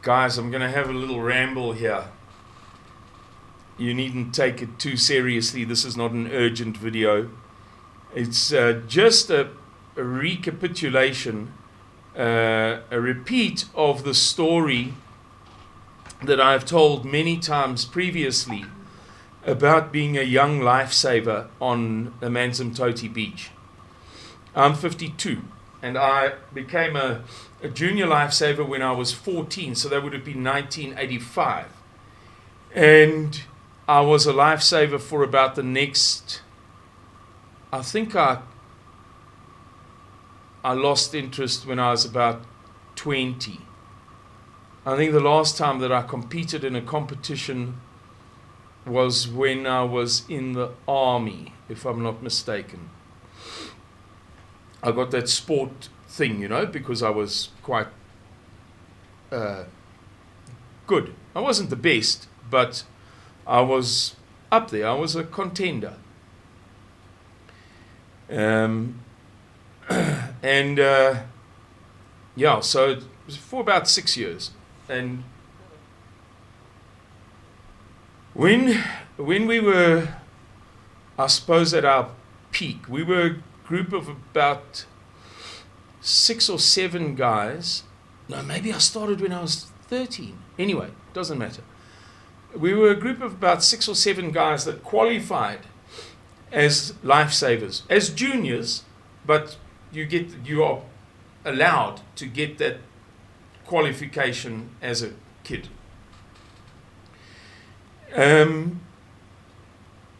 Guys, I'm going to have a little ramble here. You needn't take it too seriously. This is not an urgent video. It's just a recapitulation, a repeat of the story that I've told many times previously about being a young lifesaver on Amanzimtoti Beach. I'm 52, and I became a junior lifesaver when I was 14, so that would have been 1985. And I was a lifesaver for about the next, I think I lost interest when I was about 20. I think the last time that I competed in a competition was when I was in the army, if I'm not mistaken. I got that sport thing, you know, because I was quite good. I wasn't the best, but I was up there. I was a contender. Yeah, so it was for about 6 years. And when we were, I suppose, at our peak, we were a group of about 6 or 7 guys. No, maybe I started when I was 13. Anyway, doesn't matter. We were a group of about 6 or 7 guys that qualified as lifesavers, as juniors, but you are allowed to get that qualification as a kid.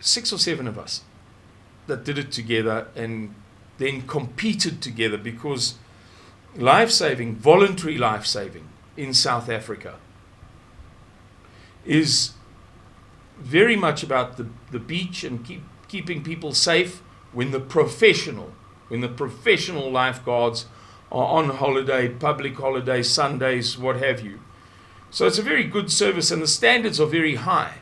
6 or 7 of us that did it together and then competed together, because lifesaving, voluntary lifesaving in South Africa is very much about the beach and keeping people safe when the professional lifeguards are on holiday, public holiday, Sundays, what have you. So it's a very good service, and the standards are very high.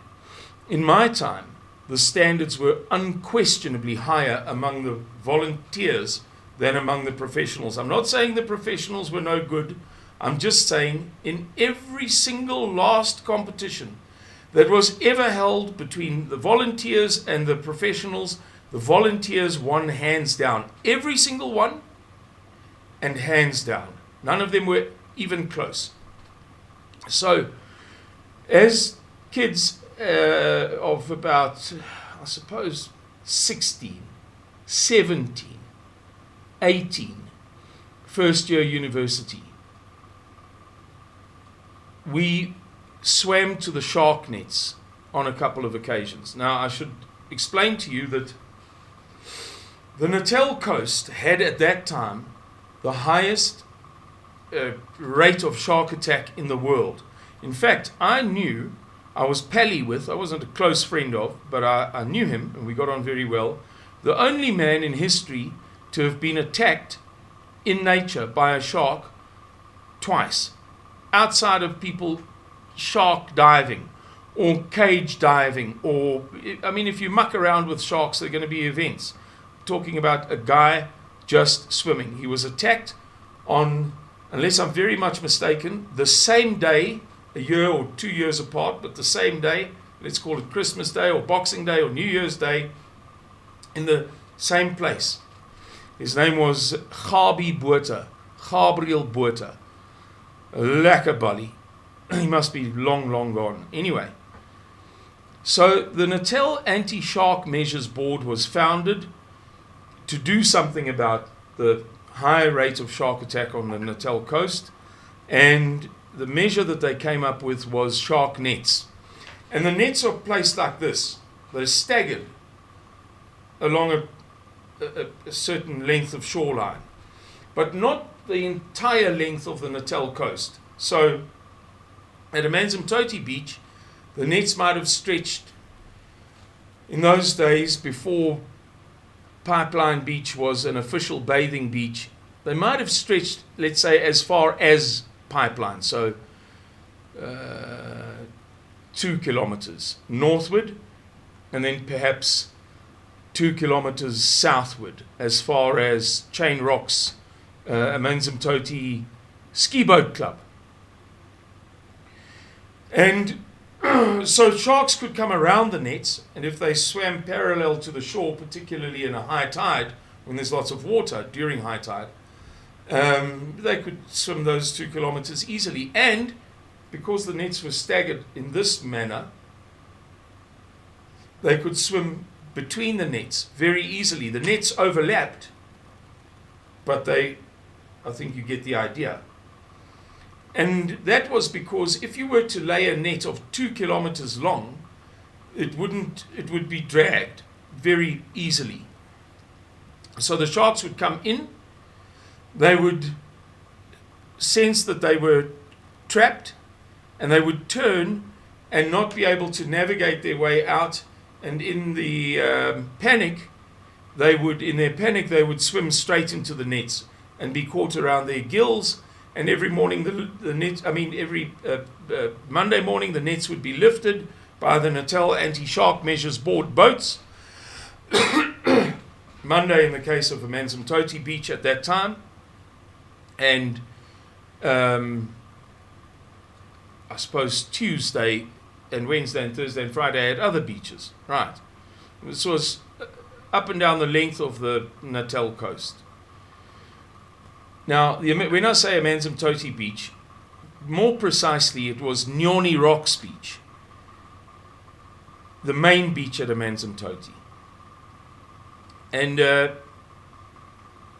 In my time, the standards were unquestionably higher among the volunteers than among the professionals. I'm not saying the professionals were no good. I'm just saying in every single last competition that was ever held between the volunteers and the professionals, the volunteers won hands down. Every single one, and hands down. None of them were even close. So, as kids of about, I suppose, 16, 17, 18, first year university, we swam to the shark nets on a couple of occasions. Now, I should explain to you that the Natal coast had at that time the highest rate of shark attack in the world. In fact, I was pally with, I wasn't a close friend of, but I knew him and we got on very well, the only man in history to have been attacked in nature by a shark twice, outside of people shark diving or cage diving, or, I mean, if you muck around with sharks, there are going to be events. Talking about a guy just swimming. He was attacked on, unless I'm very much mistaken, the same day, a year or 2 years apart, but the same day, let's call it Christmas Day or Boxing Day or New Year's Day, in the same place. His name was Gabriel Botha. Lekker bully. He must be long gone. Anyway, so the Natal Anti-Shark Measures Board was founded to do something about the high rate of shark attack on the Natal coast, and the measure that they came up with was shark nets. And the nets are placed like this. They're staggered along a certain length of shoreline, but not the entire length of the Natal coast. So at Amanzimtoti Beach, the nets might have stretched, in those days before Pipeline Beach was an official bathing beach, they might have stretched, let's say, as far as Pipeline, so 2 kilometers northward, and then perhaps 2 kilometers southward, as far as Chain Rocks, Amanzimtoti Ski Boat Club. And so sharks could come around the nets, and if they swam parallel to the shore, particularly in a high tide, when there's lots of water during high tide, they could swim those 2 kilometers easily. And because the nets were staggered in this manner, they could swim between the nets very easily. The nets overlapped, but I think you get the idea. And that was because if you were to lay a net of 2 kilometers long, it would be dragged very easily. So the sharks would come in, they would sense that they were trapped, and they would turn and not be able to navigate their way out. And in the panic, they would swim straight into the nets and be caught around their gills. And every morning, every Monday morning, the nets would be lifted by the Natal anti-shark measures board boats. Monday in the case of Amanzimtoti Beach at that time. And I suppose Tuesday and Wednesday and Thursday and Friday at other beaches. Right. This was up and down the length of the Natal coast. Now, when I say Amanzimtoti Beach, more precisely it was Nyoni Rocks Beach, the main beach at Amanzimtoti. And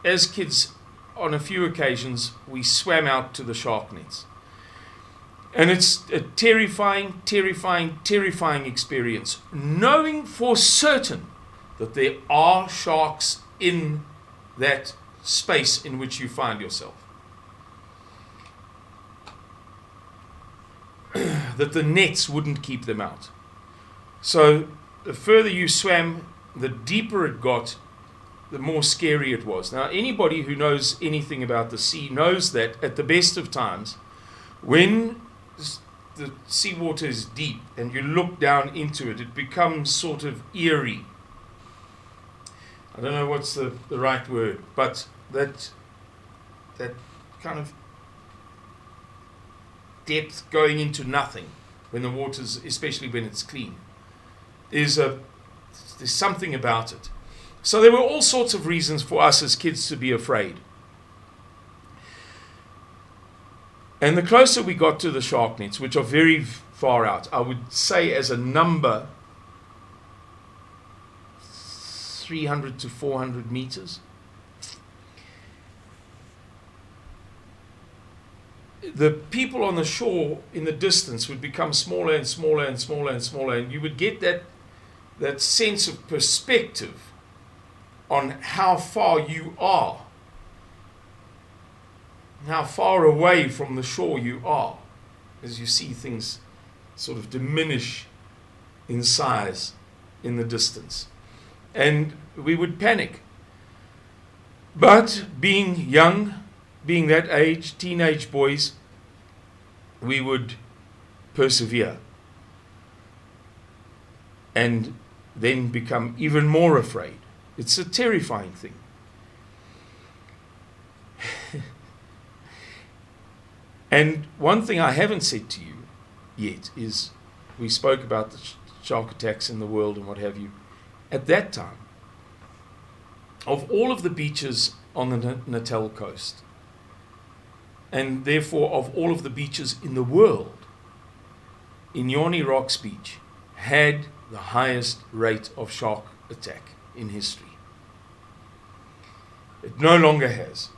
as kids, on a few occasions, we swam out to the shark nets. And it's a terrifying, terrifying, terrifying experience, knowing for certain that there are sharks in that space in which you find yourself. That the nets wouldn't keep them out. So the further you swam, the deeper it got, the more scary it was. Now, anybody who knows anything about the sea knows that at the best of times, when the seawater is deep and you look down into it, it becomes sort of eerie. I don't know what's the right word, but that kind of depth going into nothing when the water's, especially when it's clean, there's something about it. So there were all sorts of reasons for us as kids to be afraid. And the closer we got to the shark nets, which are very far out, I would say as a number, 300 to 400 meters. The people on the shore in the distance would become smaller and smaller and smaller and smaller, and you would get that sense of perspective on how far you are, how far away from the shore you are, as you see things sort of diminish in size in the distance. And we would panic. But being young, being that age, teenage boys, we would persevere and then become even more afraid. It's a terrifying thing. And one thing I haven't said to you yet is, we spoke about the shark attacks in the world and what have you. At that time, of all of the beaches on the Natal coast, and therefore of all of the beaches in the world, Nyoni Rocks Beach had the highest rate of shark attack in history. It no longer has.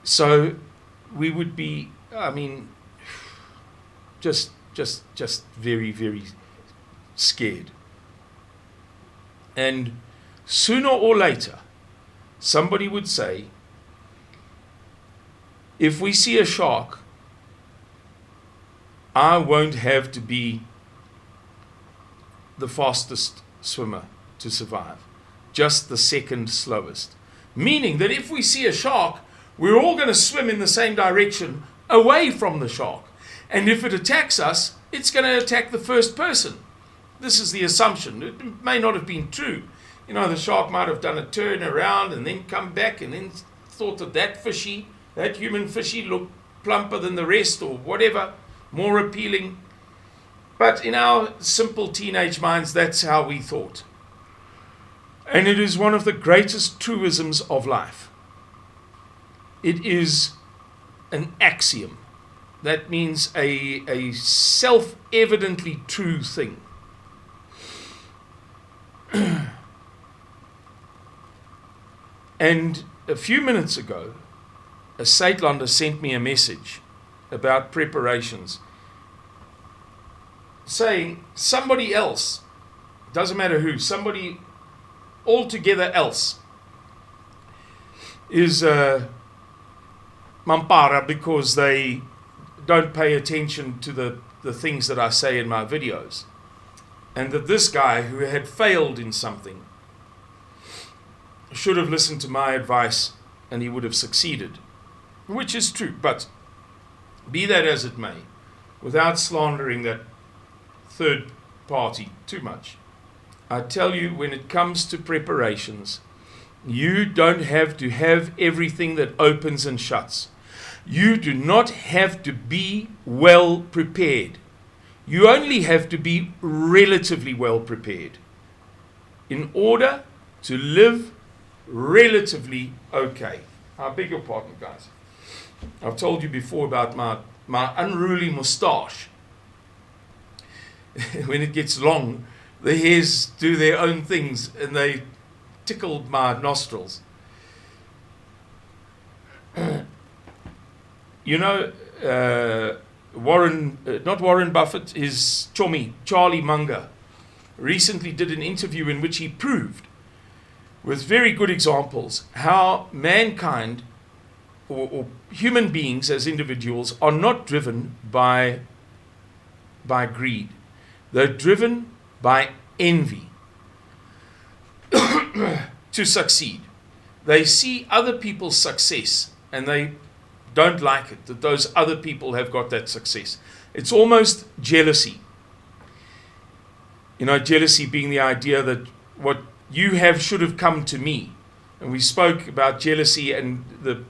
So we would be, just very, very scared. And sooner or later, somebody would say, if we see a shark, I won't have to be the fastest swimmer to survive, just the second slowest. Meaning that if we see a shark, we're all going to swim in the same direction away from the shark. And if it attacks us, it's going to attack the first person. This is the assumption. It may not have been true. The shark might have done a turn around and then come back and then thought that that human fishy looked plumper than the rest or whatever, more appealing. But in our simple teenage minds, that's how we thought. And it is one of the greatest truisms of life. It is an axiom. That means a self-evidently true thing. And a few minutes ago, a Suidlander sent me a message about preparations, saying somebody else, doesn't matter who, somebody altogether else is Mampara because they don't pay attention to the things that I say in my videos. And that this guy who had failed in something should have listened to my advice and he would have succeeded. Which is true, but be that as it may, without slandering that third party too much, I tell you, when it comes to preparations, you don't have to have everything that opens and shuts. You do not have to be well prepared. You only have to be relatively well prepared in order to live relatively okay. I beg your pardon, guys. I've told you before about my unruly moustache. When it gets long, the hairs do their own things and they tickled my nostrils. You know, not Warren Buffett, his chommy, Charlie Munger, recently did an interview in which he proved, with very good examples, how mankind or human beings as individuals are not driven by greed. They're driven by envy to succeed. They see other people's success and they don't like it, that those other people have got that success. It's almost jealousy. You know, jealousy being the idea that what you have should have come to me. And we spoke about jealousy and the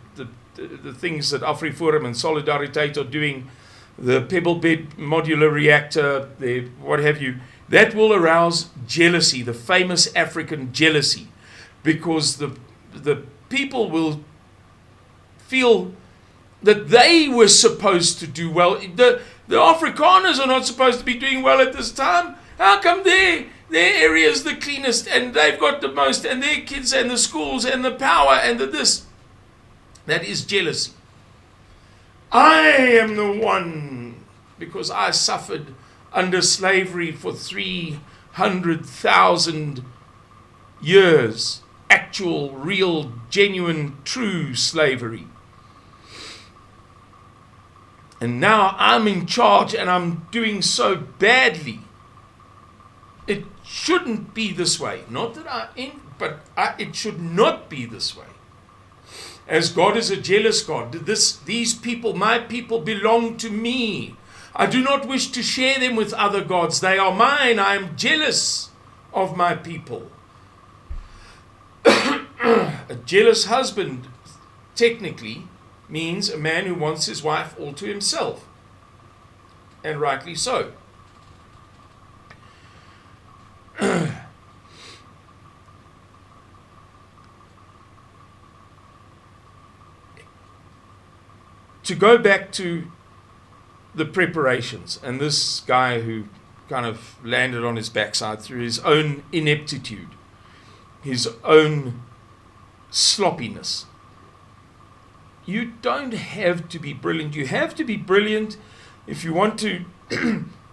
things that AfriForum and Solidariteit are doing, the pebble bed modular reactor, the what have you. That will arouse jealousy, the famous African jealousy, because the people will feel that they were supposed to do well. The Afrikaners are not supposed to be doing well at this time. How come their area is the cleanest and they've got the most and their kids and the schools and the power and the this? That is jealousy. I am the one because I suffered under slavery for 300,000 years. Actual, real, genuine, true slavery. And now I'm in charge and I'm doing so badly. It shouldn't be this way. Not that it should not be this way. As God is a jealous God, these people, my people, belong to me. I do not wish to share them with other gods. They are mine. I am jealous of my people. A jealous husband, technically, means a man who wants his wife all to himself. And rightly so. To go back to the preparations, and this guy who kind of landed on his backside through his own ineptitude, his own sloppiness. You don't have to be brilliant. You have to be brilliant if you want to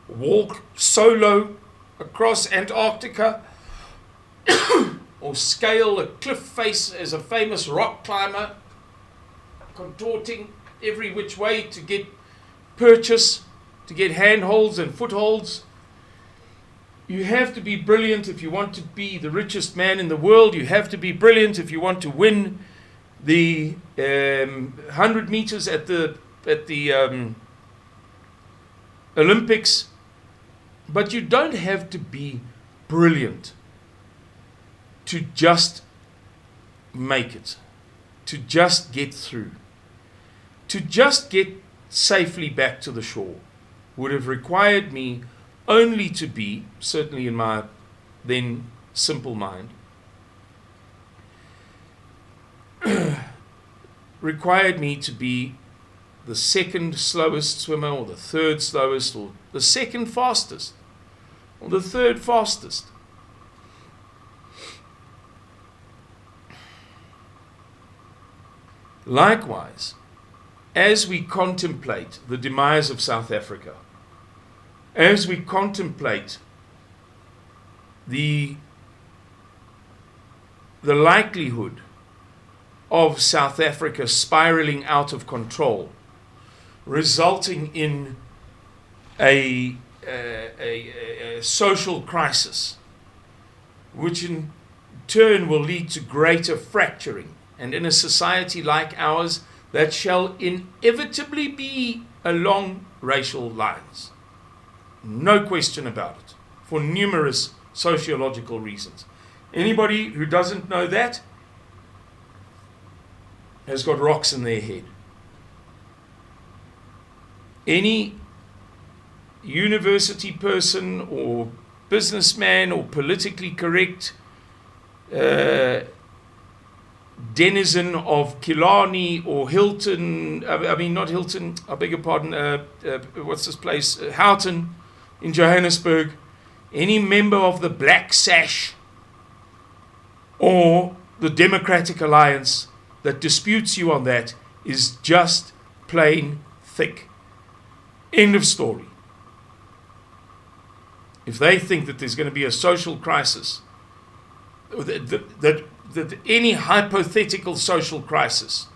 walk solo across Antarctica or scale a cliff face as a famous rock climber, contorting every which way to get purchase, to get handholds and footholds. You have to be brilliant if you want to be the richest man in the world. You have to be brilliant if you want to win the 100 meters at the Olympics. But you don't have to be brilliant to just make it, to just get through, to just get safely back to the shore would have required me only to be, certainly in my then simple mind, required me to be the second slowest swimmer, or the third slowest, or the second fastest, or the third fastest. Likewise, as we contemplate the demise of South Africa, as we contemplate the likelihood of South Africa spiraling out of control, resulting in a social crisis, which in turn will lead to greater fracturing, and in a society like ours, that shall inevitably be along racial lines. No question about it, for numerous sociological reasons. Anybody who doesn't know that has got rocks in their head. Any university person or businessman or politically correct denizen of Killarney or Hilton, not Hilton, I beg your pardon, what's this place, Houghton in Johannesburg, any member of the Black Sash or the Democratic Alliance that disputes you on that is just plain thick. End of story. If they think that there's going to be a social crisis, that any hypothetical social crisis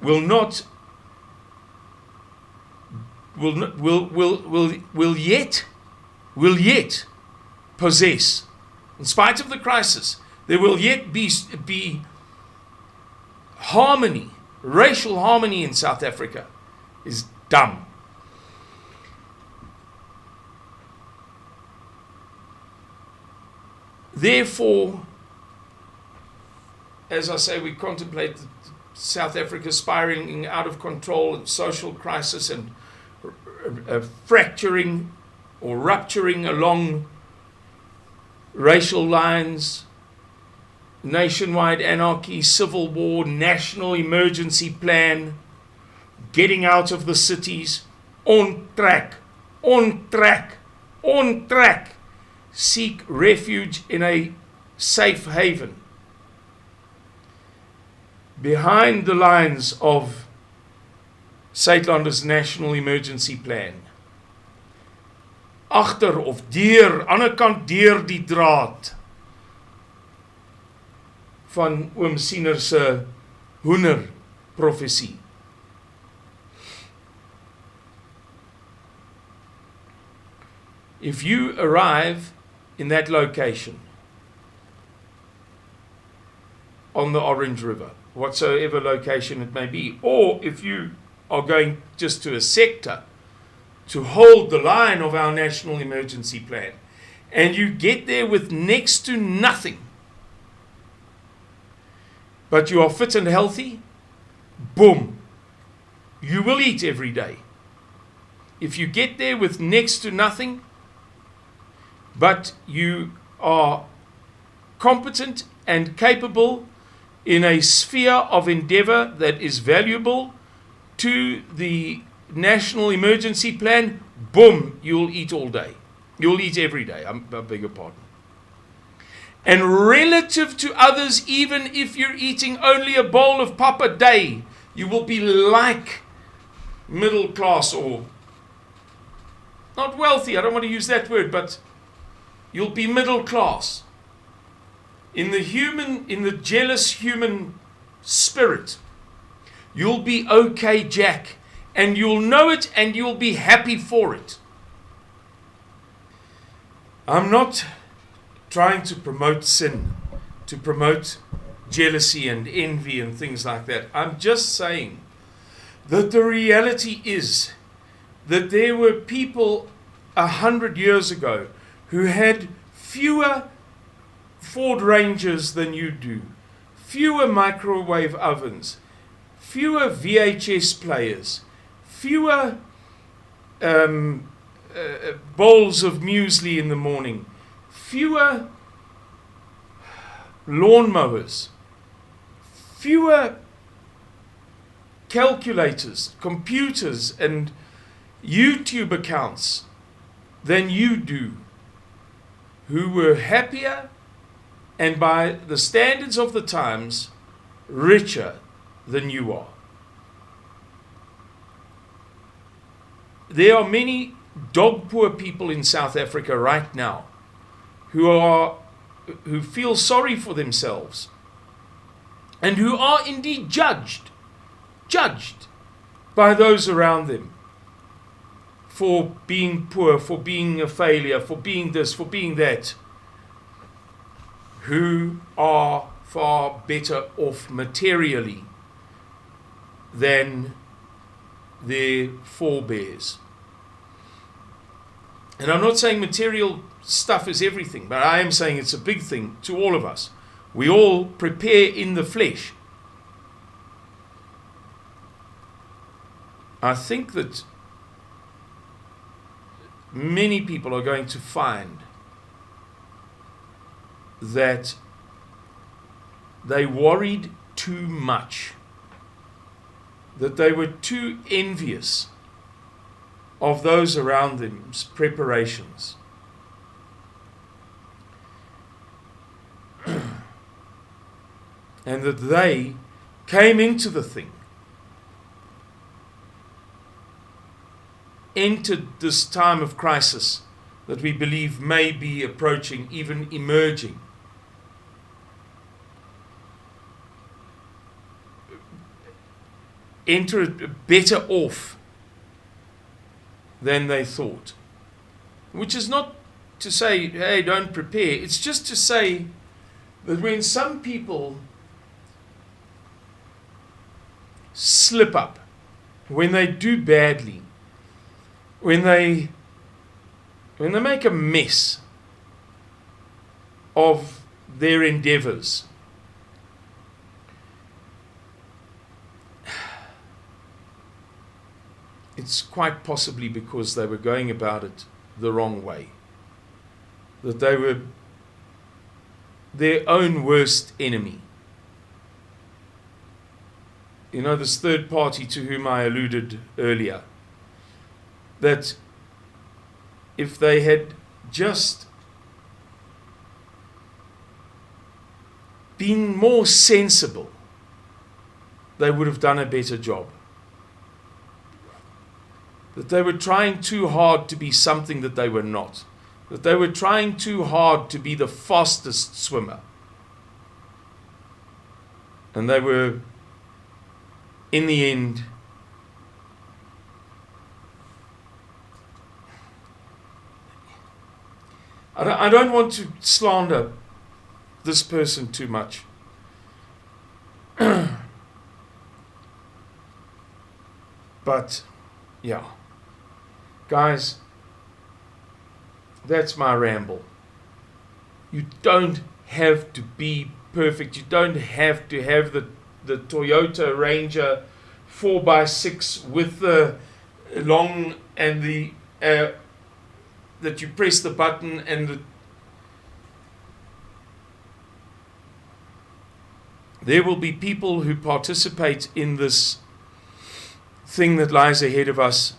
will yet possess, in spite of the crisis, there will yet be harmony, racial harmony in South Africa, is dumb. Therefore, as I say, we contemplate South Africa spiraling out of control and social crisis and fracturing or rupturing along racial lines, nationwide anarchy, civil war, national emergency plan, getting out of the cities, on track, on track, on track. Seek refuge in a safe haven behind the lines of Suidlander's national emergency plan. Agter of deur, ander kant deur die draad van oom Siener se hoender profesie. If you arrive in that location on the Orange River, whatsoever location it may be, or if you are going just to a sector to hold the line of our national emergency plan, and you get there with next to nothing, but you are fit and healthy, boom, you will eat every day. If you get there with next to nothing, but you are competent and capable in a sphere of endeavor that is valuable to the national emergency plan, boom, you'll eat all day. You'll eat every day, I beg your pardon. And relative to others, even if you're eating only a bowl of pap a day, you will be like middle class, or not wealthy, I don't want to use that word, but you'll be middle class. In the jealous human spirit, you'll be okay, Jack, and you'll know it and you'll be happy for it. I'm not trying to promote sin, to promote jealousy and envy and things like that. I'm just saying that the reality is that there were people 100 years ago who had fewer Ford Rangers than you do, fewer microwave ovens, fewer VHS players, fewer bowls of muesli in the morning, fewer lawnmowers, fewer calculators, computers, and YouTube accounts than you do, who were happier and, by the standards of the times, richer than you are. There are many dog poor people in South Africa right now who feel sorry for themselves and who are indeed judged by those around them for being poor, for being a failure, for being this, for being that, who are far better off materially than their forebears. And I'm not saying material stuff is everything, but I am saying it's a big thing to all of us. We all prepare in the flesh. I think that many people are going to find that they worried too much, that they were too envious of those around them's preparations. And that they came into the thing, entered this time of crisis that we believe may be approaching, even emerging, enter it better off than they thought. Which is not to say, hey, don't prepare. It's just to say that when some people slip up, when they do badly, when they make a mess of their endeavors, it's quite possibly because they were going about it the wrong way. That they were their own worst enemy. You know, this third party to whom I alluded earlier, that if they had just been more sensible, they would have done a better job. That they were trying too hard to be something that they were not. That they were trying too hard to be the fastest swimmer. And they were, in the end, I don't want to slander this person too much. But, yeah. Guys, that's my ramble. You don't have to be perfect. You don't have to have the Toyota Ranger 4x6 with the long and the that you press the button and there will be people who participate in this thing that lies ahead of us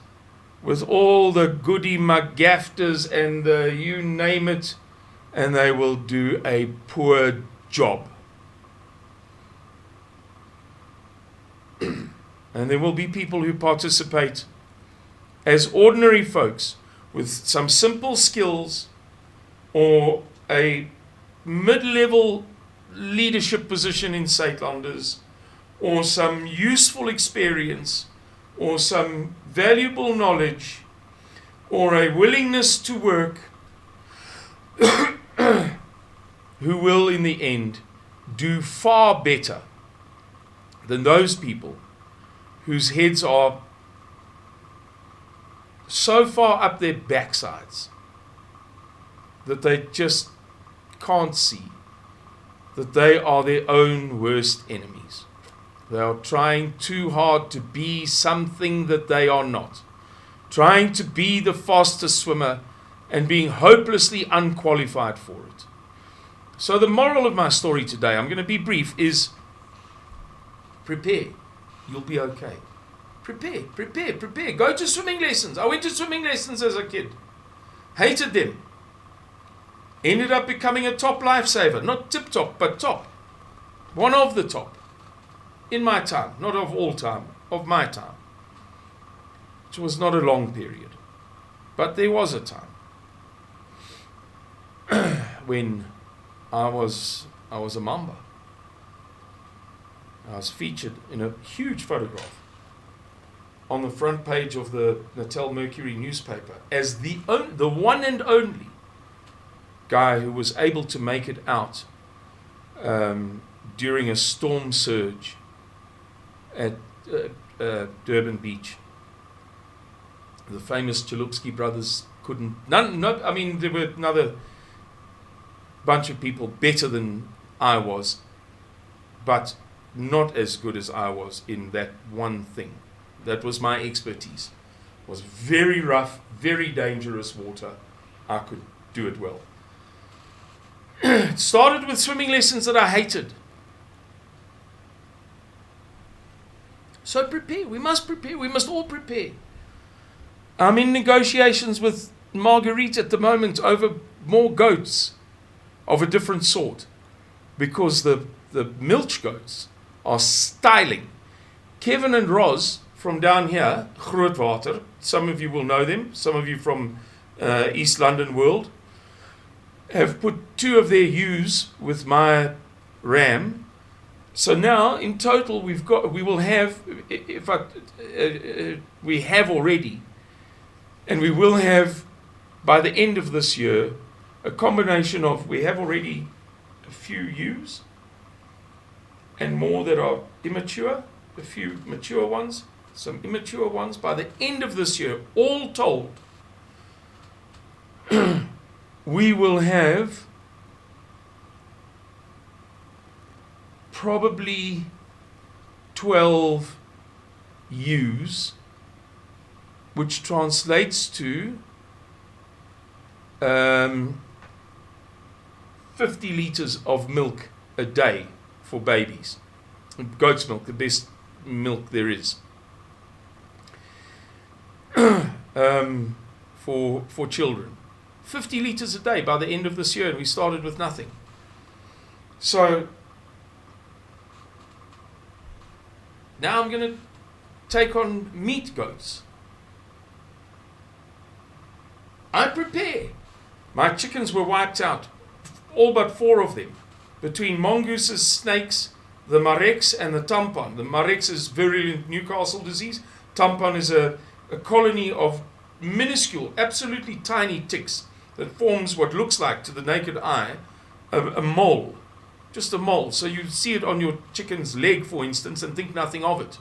with all the goody McGafters and the you name it, and they will do a poor job. And there will be people who participate as ordinary folks with some simple skills or a mid-level leadership position in Saitlanders or some useful experience or some valuable knowledge or a willingness to work who will in the end do far better than those people whose heads are so far up their backsides that they just can't see that they are their own worst enemies. They are trying too hard to be something that they are not. Trying to be the fastest swimmer and being hopelessly unqualified for it. So the moral of my story today, I'm going to be brief, is prepare. You'll be okay. Prepare. Go to swimming lessons. I went to swimming lessons as a kid. Hated them. Ended up becoming a top lifesaver. Not tip top, but top. One of the top. In my time. Not of all time. Of my time. Which was not a long period. But there was a time when I was a mamba. I was featured in a huge photograph on the front page of the Natal Mercury newspaper as the one and only guy who was able to make it out during a storm surge at Durban Beach. The famous Chalupsky brothers couldn't. I mean, there were another bunch of people better than I was, but not as good as I was in that one thing. That was my expertise. It was very rough, very dangerous water. I could do it well. It started with swimming lessons that I hated. So prepare. We must prepare. We must all prepare. I'm in negotiations with Marguerite at the moment over more goats of a different sort, because the milch goats are styling. Kevin and Roz from down here, Grootwater, some of you will know them, some of you from East London world, have put 2 of their ewes with my ram. So now in total we have already, and we will have by the end of this year, a combination of, we have already a few ewes and more that are immature, a few mature ones, some immature ones. By the end of this year, all told, we will have probably 12 ewes, which translates to 50 liters of milk a day for babies. Goat's milk, the best milk there is. For children. 50 liters a day by the end of this year, and we started with nothing. So now I'm going to take on meat goats. I prepare. My chickens were wiped out, all but 4 of them, between mongooses, snakes, the marex and the tampon. The marex is virulent Newcastle disease. Tampon is a colony of minuscule, absolutely tiny ticks that forms what looks like, to the naked eye, a mole. Just a mole. So you see it on your chicken's leg, for instance, and think nothing of it.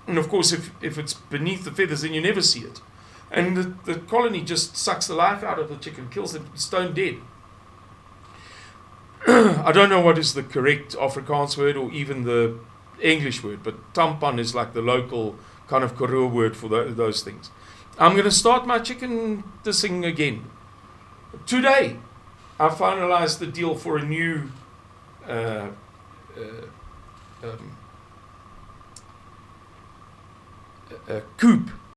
And of course, if it's beneath the feathers, then you never see it. And the colony just sucks the life out of the chicken, kills them stone dead. I don't know what is the correct Afrikaans word or even the English word, but tampon is like the local kind of Karoo word for those things. I'm going to start my chicken this thing again. Today, I finalized the deal for a new coop